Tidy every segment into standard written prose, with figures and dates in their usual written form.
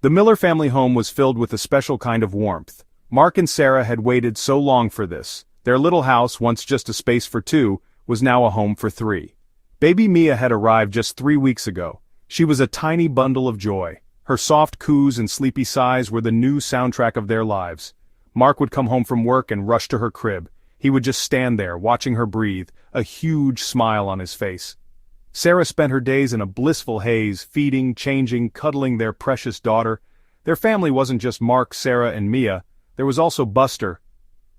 The Miller family home was filled with a special kind of warmth. Mark and Sarah had waited so long for this. Their little house, once just a space for two, was now a home for three. Baby Mia had arrived just 3 weeks ago. She was a tiny bundle of joy. Her soft coos and sleepy sighs were the new soundtrack of their lives. Mark would come home from work and rush to her crib. He would just stand there, watching her breathe, a huge smile on his face. Sarah spent her days in a blissful haze, feeding, changing, cuddling their precious daughter. Their family wasn't just Mark, Sarah, and Mia. There was also Buster.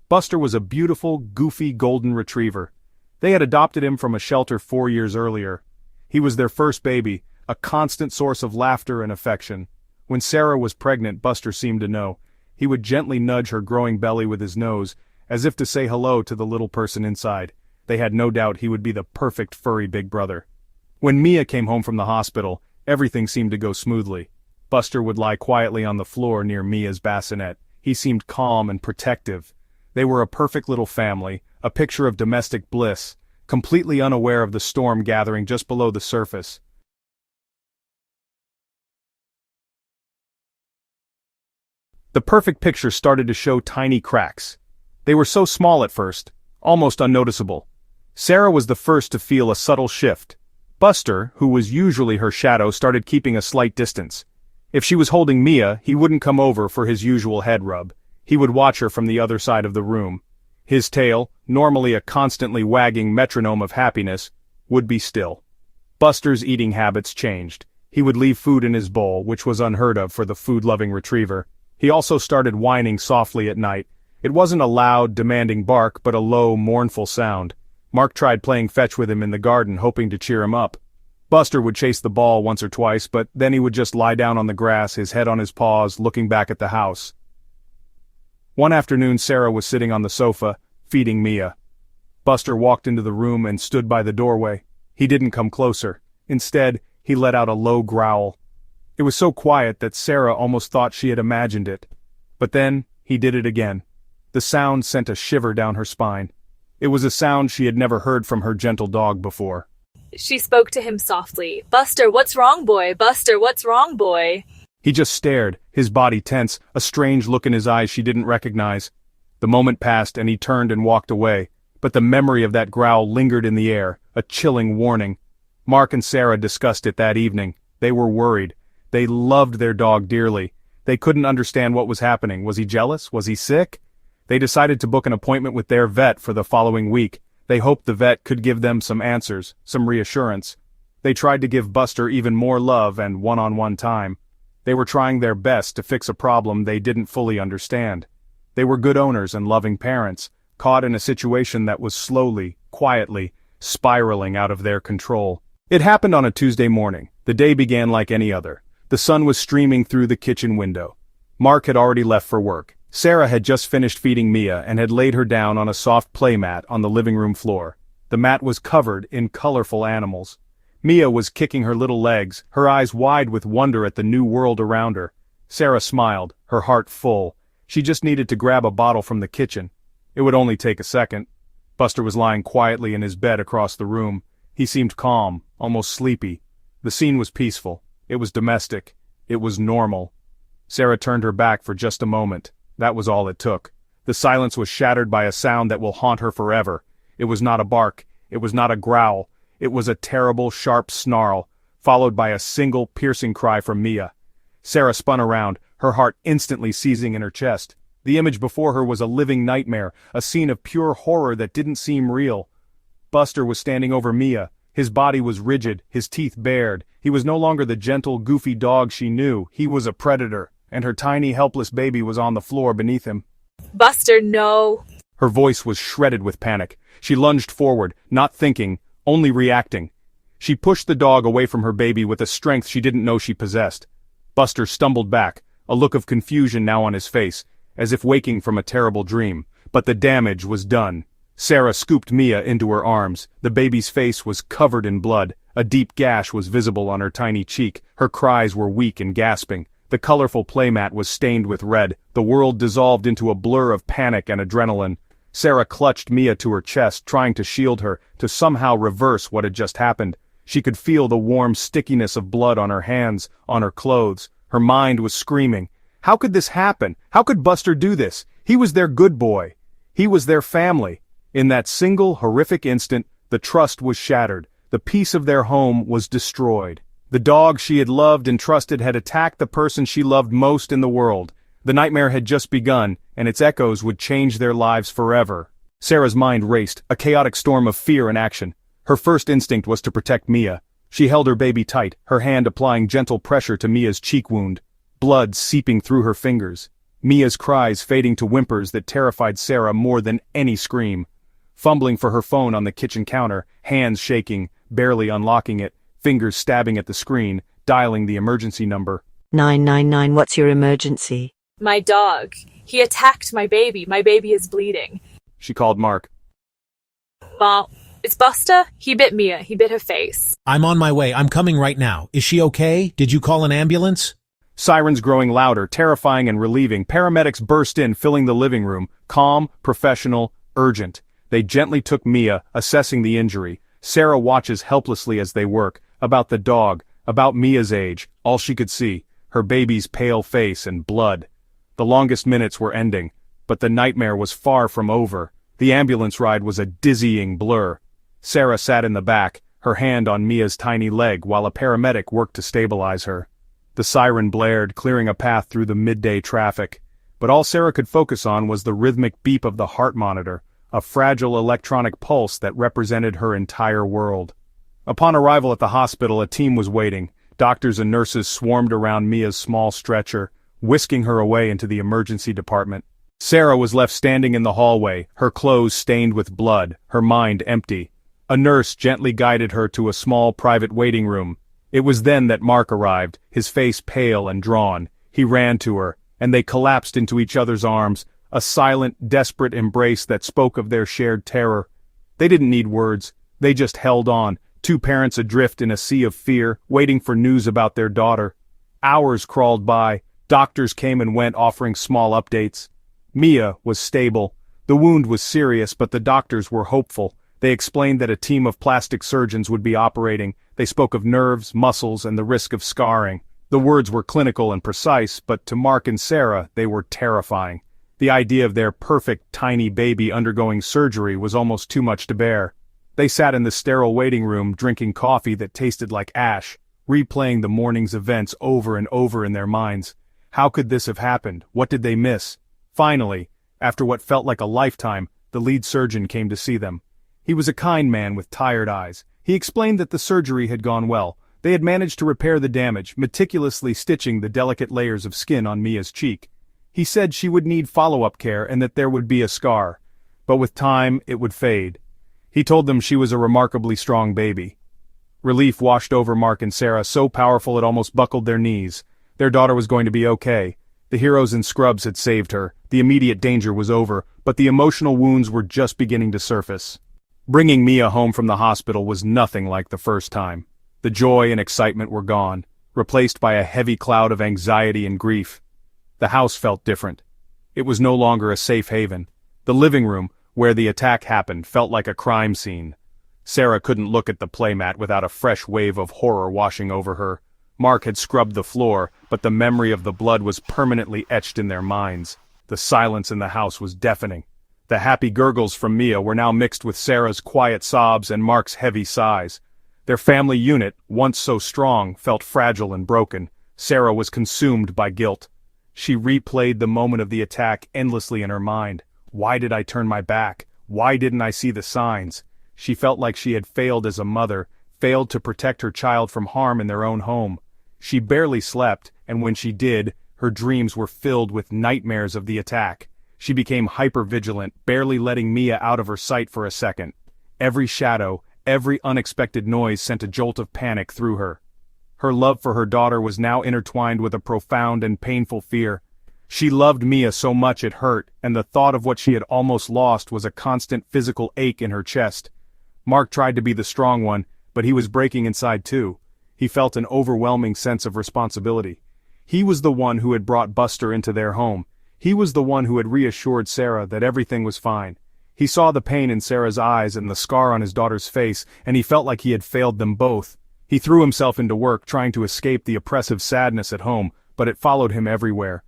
Buster was a beautiful, goofy golden retriever. They had adopted him from a shelter 4 years earlier. He was their first baby, a constant source of laughter and affection. When Sarah was pregnant, Buster seemed to know. He would gently nudge her growing belly with his nose, as if to say hello to the little person inside. They had no doubt he would be the perfect furry big brother. When Mia came home from the hospital, everything seemed to go smoothly. Buster would lie quietly on the floor near Mia's bassinet. He seemed calm and protective. They were a perfect little family, a picture of domestic bliss, completely unaware of the storm gathering just below the surface. The perfect picture started to show tiny cracks. They were so small at first, almost unnoticeable. Sarah was the first to feel a subtle shift. Buster, who was usually her shadow, started keeping a slight distance. If she was holding Mia, he wouldn't come over for his usual head rub. He would watch her from the other side of the room. His tail, normally a constantly wagging metronome of happiness, would be still. Buster's eating habits changed. He would leave food in his bowl, which was unheard of for the food-loving retriever. He also started whining softly at night. It wasn't a loud, demanding bark, but a low, mournful sound. Mark tried playing fetch with him in the garden, hoping to cheer him up. Buster would chase the ball once or twice, but then he would just lie down on the grass, his head on his paws, looking back at the house. One afternoon Sarah was sitting on the sofa, feeding Mia. Buster walked into the room and stood by the doorway. He didn't come closer. Instead, he let out a low growl. It was so quiet that Sarah almost thought she had imagined it. But then, he did it again. The sound sent a shiver down her spine. It was a sound she had never heard from her gentle dog before. She spoke to him softly. "Buster, what's wrong, boy? Buster, what's wrong, boy?" He just stared, his body tense, a strange look in his eyes she didn't recognize. The moment passed and he turned and walked away, but the memory of that growl lingered in the air, a chilling warning. Mark and Sarah discussed it that evening. They were worried. They loved their dog dearly. They couldn't understand what was happening. Was he jealous? Was he sick? They decided to book an appointment with their vet for the following week. They hoped the vet could give them some answers, some reassurance. They tried to give Buster even more love and one-on-one time. They were trying their best to fix a problem they didn't fully understand. They were good owners and loving parents, caught in a situation that was slowly, quietly, spiraling out of their control. It happened on a Tuesday morning. The day began like any other. The sun was streaming through the kitchen window. Mark had already left for work. Sarah had just finished feeding Mia and had laid her down on a soft play mat on the living room floor. The mat was covered in colorful animals. Mia was kicking her little legs, her eyes wide with wonder at the new world around her. Sarah smiled, her heart full. She just needed to grab a bottle from the kitchen. It would only take a second. Buster was lying quietly in his bed across the room. He seemed calm, almost sleepy. The scene was peaceful. It was domestic. It was normal. Sarah turned her back for just a moment. That was all it took. The silence was shattered by a sound that will haunt her forever. It was not a bark. It was not a growl. It was a terrible, sharp snarl, followed by a single, piercing cry from Mia. Sarah spun around, her heart instantly seizing in her chest. The image before her was a living nightmare, a scene of pure horror that didn't seem real. Buster was standing over Mia. His body was rigid, his teeth bared. He was no longer the gentle, goofy dog she knew. He was a predator, and her tiny, helpless baby was on the floor beneath him. "Buster, no." Her voice was shredded with panic. She lunged forward, not thinking, only reacting. She pushed the dog away from her baby with a strength she didn't know she possessed. Buster stumbled back, a look of confusion now on his face, as if waking from a terrible dream. But the damage was done. Sarah scooped Mia into her arms. The baby's face was covered in blood. A deep gash was visible on her tiny cheek. Her cries were weak and gasping. The colorful playmat was stained with red. The world dissolved into a blur of panic and adrenaline. Sarah clutched Mia to her chest, trying to shield her, to somehow reverse what had just happened. She could feel the warm stickiness of blood on her hands, on her clothes. Her mind was screaming. How could this happen? How could Buster do this? He was their good boy. He was their family. In that single horrific instant, the trust was shattered. The peace of their home was destroyed. The dog she had loved and trusted had attacked the person she loved most in the world. The nightmare had just begun, and its echoes would change their lives forever. Sarah's mind raced, a chaotic storm of fear and action. Her first instinct was to protect Mia. She held her baby tight, her hand applying gentle pressure to Mia's cheek wound. Blood seeping through her fingers. Mia's cries fading to whimpers that terrified Sarah more than any scream. Fumbling for her phone on the kitchen counter, hands shaking, barely unlocking it, fingers stabbing at the screen, dialing the emergency number. 999, what's your emergency? My dog. He attacked my baby. My baby is bleeding. She called Mark. Mom, it's Buster. He bit Mia. He bit her face. I'm on my way. I'm coming right now. Is she okay? Did you call an ambulance? Sirens growing louder, terrifying and relieving, paramedics burst in, filling the living room, calm, professional, urgent. They gently took Mia, assessing the injury. Sarah watches helplessly as they work, about the dog, about Mia's age, all she could see, her baby's pale face and blood. The longest minutes were ending, but the nightmare was far from over. The ambulance ride was a dizzying blur. Sarah sat in the back, her hand on Mia's tiny leg while a paramedic worked to stabilize her. The siren blared, clearing a path through the midday traffic. But all Sarah could focus on was the rhythmic beep of the heart monitor, a fragile electronic pulse that represented her entire world. Upon arrival at the hospital, a team was waiting. Doctors and nurses swarmed around Mia's small stretcher, whisking her away into the emergency department. Sarah was left standing in the hallway, her clothes stained with blood, her mind empty. A nurse gently guided her to a small private waiting room. It was then that Mark arrived, his face pale and drawn. He ran to her, and they collapsed into each other's arms, a silent, desperate embrace that spoke of their shared terror. They didn't need words, they just held on, two parents adrift in a sea of fear, waiting for news about their daughter. Hours crawled by, doctors came and went offering small updates. Mia was stable. The wound was serious, but the doctors were hopeful. They explained that a team of plastic surgeons would be operating. They spoke of nerves, muscles, and the risk of scarring. The words were clinical and precise, but to Mark and Sarah, they were terrifying. The idea of their perfect, tiny baby undergoing surgery was almost too much to bear. They sat in the sterile waiting room drinking coffee that tasted like ash, replaying the morning's events over and over in their minds. How could this have happened? What did they miss? Finally, after what felt like a lifetime, the lead surgeon came to see them. He was a kind man with tired eyes. He explained that the surgery had gone well. They had managed to repair the damage, meticulously stitching the delicate layers of skin on Mia's cheek. He said she would need follow-up care and that there would be a scar. But with time, it would fade. He told them she was a remarkably strong baby. Relief washed over Mark and Sarah, so powerful it almost buckled their knees. Their daughter was going to be okay. The heroes in scrubs had saved her. The immediate danger was over, but the emotional wounds were just beginning to surface. Bringing Mia home from the hospital was nothing like the first time. The joy and excitement were gone, replaced by a heavy cloud of anxiety and grief. The house felt different. It was no longer a safe haven. The living room, where the attack happened, felt like a crime scene. Sarah couldn't look at the playmat without a fresh wave of horror washing over her. Mark had scrubbed the floor, but the memory of the blood was permanently etched in their minds. The silence in the house was deafening. The happy gurgles from Mia were now mixed with Sarah's quiet sobs and Mark's heavy sighs. Their family unit, once so strong, felt fragile and broken. Sarah was consumed by guilt. She replayed the moment of the attack endlessly in her mind. Why did I turn my back? Why didn't I see the signs? She felt like she had failed as a mother, failed to protect her child from harm in their own home. She barely slept, and when she did, her dreams were filled with nightmares of the attack. She became hyper-vigilant, barely letting Mia out of her sight for a second. Every shadow, every unexpected noise sent a jolt of panic through her. Her love for her daughter was now intertwined with a profound and painful fear. She loved Mia so much it hurt, and the thought of what she had almost lost was a constant physical ache in her chest. Mark tried to be the strong one, but he was breaking inside too. He felt an overwhelming sense of responsibility. He was the one who had brought Buster into their home. He was the one who had reassured Sarah that everything was fine. He saw the pain in Sarah's eyes and the scar on his daughter's face, and he felt like he had failed them both. He threw himself into work, trying to escape the oppressive sadness at home, but it followed him everywhere.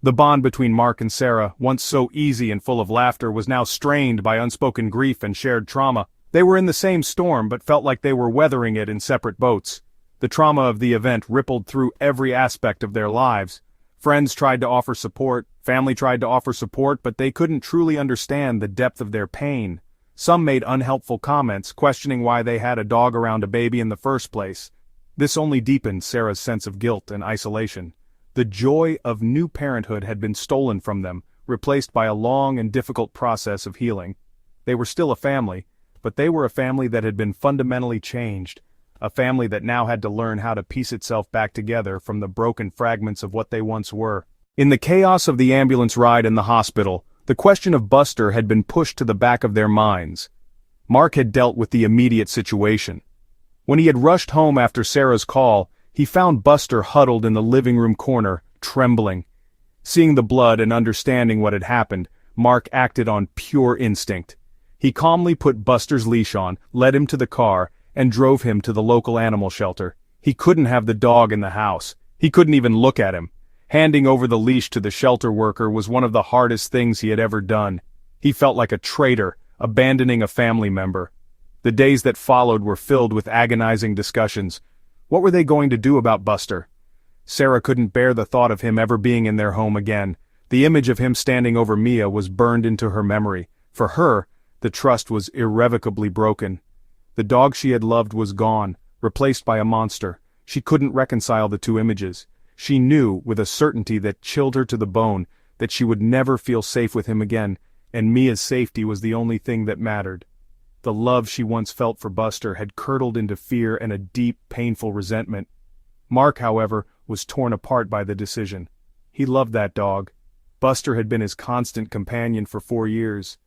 The bond between Mark and Sarah, once so easy and full of laughter, was now strained by unspoken grief and shared trauma. They were in the same storm but felt like they were weathering it in separate boats. The trauma of the event rippled through every aspect of their lives. Friends tried to offer support, family tried to offer support, but they couldn't truly understand the depth of their pain. Some made unhelpful comments, questioning why they had a dog around a baby in the first place. This only deepened Sarah's sense of guilt and isolation. The joy of new parenthood had been stolen from them, replaced by a long and difficult process of healing. They were still a family, but they were a family that had been fundamentally changed. A family that now had to learn how to piece itself back together from the broken fragments of what they once were. In the chaos of the ambulance ride in the hospital, the question of Buster had been pushed to the back of their minds. Mark had dealt with the immediate situation. When he had rushed home after Sarah's call, he found Buster huddled in the living room corner, trembling. Seeing the blood and understanding what had happened, Mark acted on pure instinct. He calmly put Buster's leash on, led him to the car, and drove him to the local animal shelter. He couldn't have the dog in the house. He couldn't even look at him. Handing over the leash to the shelter worker was one of the hardest things he had ever done. He felt like a traitor, abandoning a family member. The days that followed were filled with agonizing discussions. What were they going to do about Buster? Sarah couldn't bear the thought of him ever being in their home again. The image of him standing over Mia was burned into her memory. For her, the trust was irrevocably broken. The dog she had loved was gone, replaced by a monster. She couldn't reconcile the two images. She knew, with a certainty that chilled her to the bone, that she would never feel safe with him again, and Mia's safety was the only thing that mattered. The love she once felt for Buster had curdled into fear and a deep, painful resentment. Mark, however, was torn apart by the decision. He loved that dog. Buster had been his constant companion for 4 years.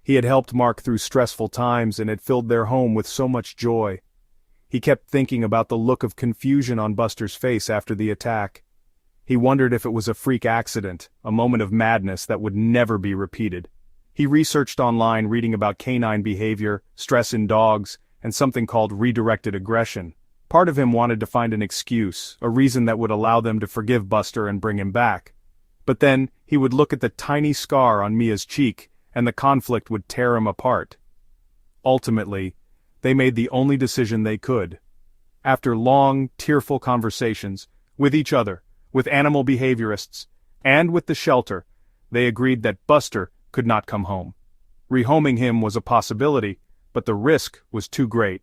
He had helped Mark through stressful times and had filled their home with so much joy. He kept thinking about the look of confusion on Buster's face after the attack. He wondered if it was a freak accident, a moment of madness that would never be repeated. He researched online, reading about canine behavior, stress in dogs, and something called redirected aggression. Part of him wanted to find an excuse, a reason that would allow them to forgive Buster and bring him back. But then, he would look at the tiny scar on Mia's cheek, and the conflict would tear him apart. Ultimately, they made the only decision they could. After long, tearful conversations, with each other, with animal behaviorists, and with the shelter, they agreed that Buster could not come home. Rehoming him was a possibility, but the risk was too great.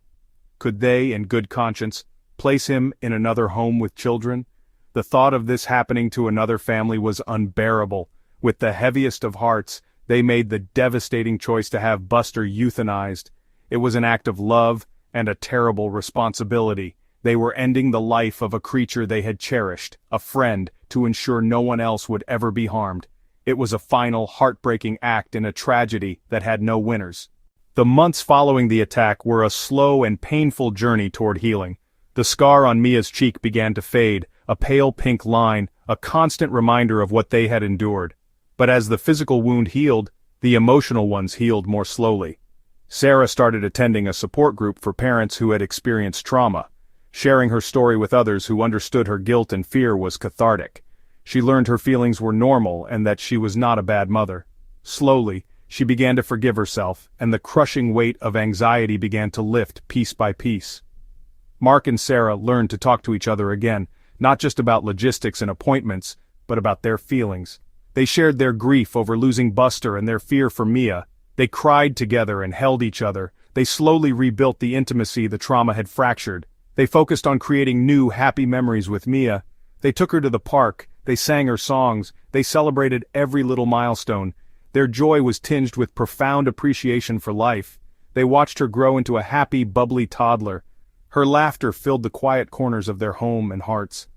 Could they, in good conscience, place him in another home with children? The thought of this happening to another family was unbearable. With the heaviest of hearts, they made the devastating choice to have Buster euthanized. It was an act of love and a terrible responsibility. They were ending the life of a creature they had cherished, a friend, to ensure no one else would ever be harmed. It was a final, heartbreaking act in a tragedy that had no winners. The months following the attack were a slow and painful journey toward healing. The scar on Mia's cheek began to fade, a pale pink line, a constant reminder of what they had endured. But as the physical wound healed, the emotional ones healed more slowly. Sarah started attending a support group for parents who had experienced trauma. Sharing her story with others who understood her guilt and fear was cathartic. She learned her feelings were normal and that she was not a bad mother. Slowly, she began to forgive herself, and the crushing weight of anxiety began to lift piece by piece. Mark and Sarah learned to talk to each other again, not just about logistics and appointments, but about their feelings. They shared their grief over losing Buster and their fear for Mia. They cried together and held each other. They slowly rebuilt the intimacy the trauma had fractured. They focused on creating new, happy memories with Mia. They took her to the park. They sang her songs. They celebrated every little milestone. Their joy was tinged with profound appreciation for life. They watched her grow into a happy, bubbly toddler. Her laughter filled the quiet corners of their home and hearts.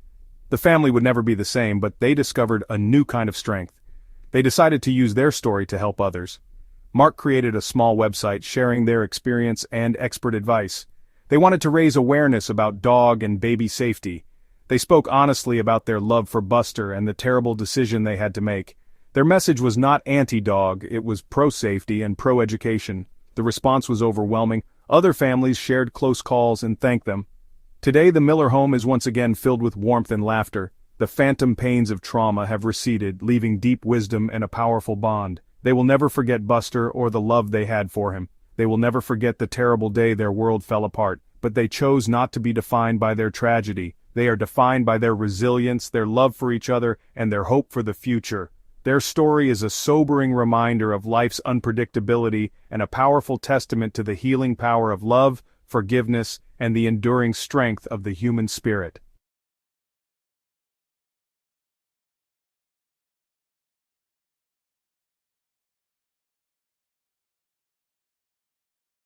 The family would never be the same, but they discovered a new kind of strength. They decided to use their story to help others. Mark created a small website sharing their experience and expert advice. They wanted to raise awareness about dog and baby safety. They spoke honestly about their love for Buster and the terrible decision they had to make. Their message was not anti-dog, it was pro-safety and pro-education. The response was overwhelming. Other families shared close calls and thanked them. Today the Miller home is once again filled with warmth and laughter. The phantom pains of trauma have receded, leaving deep wisdom and a powerful bond. They will never forget Buster or the love they had for him. They will never forget the terrible day their world fell apart, but they chose not to be defined by their tragedy. They are defined by their resilience, their love for each other, and their hope for the future. Their story is a sobering reminder of life's unpredictability and a powerful testament to the healing power of love, forgiveness, and the enduring strength of the human spirit.